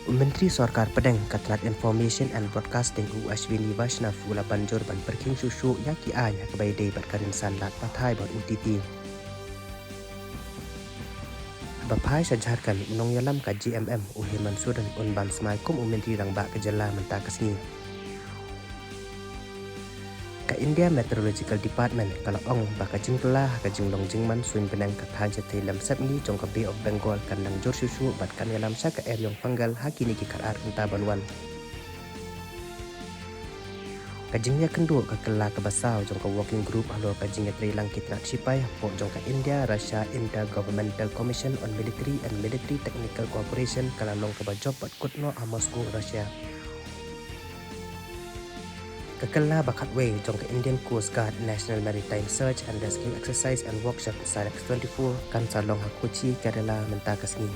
Menteri Sarkar Padang Katlat Information and Broadcasting Ashwini Vaishnav ula banjur ban perking susu yaki anya kebaidai berkarin sanlat pathai bar UTT. Bapai sajarkan unong yalam ka GMM uhi mansuran unban semaikum Menteri Rangba Kejala Mynta Kasni. Ka India Meteorological Department kalau ong baka jingkelah ka jinglong jingman suin benang ka thaja thailam sapni jong ka Bay of Bengal kandang jor susu bat kan yalam sa ka eryong panggal hakini ki karar unta banwan. Ka jingya kendo ka kala ka basaw jong ka working group alo ka jingya trilang kitrak sipai po jong ka India Russia Intergovernmental Commission on Military and Military Technical Cooperation kalalong ka bajob bat kutno a Moscow Russia. Kakala bakatway jong ka Indian Coast Guard National Maritime Search and Rescue Exercise and Workshop Sarex 24 kan salong hakuchi Kerala Mynta Kasni.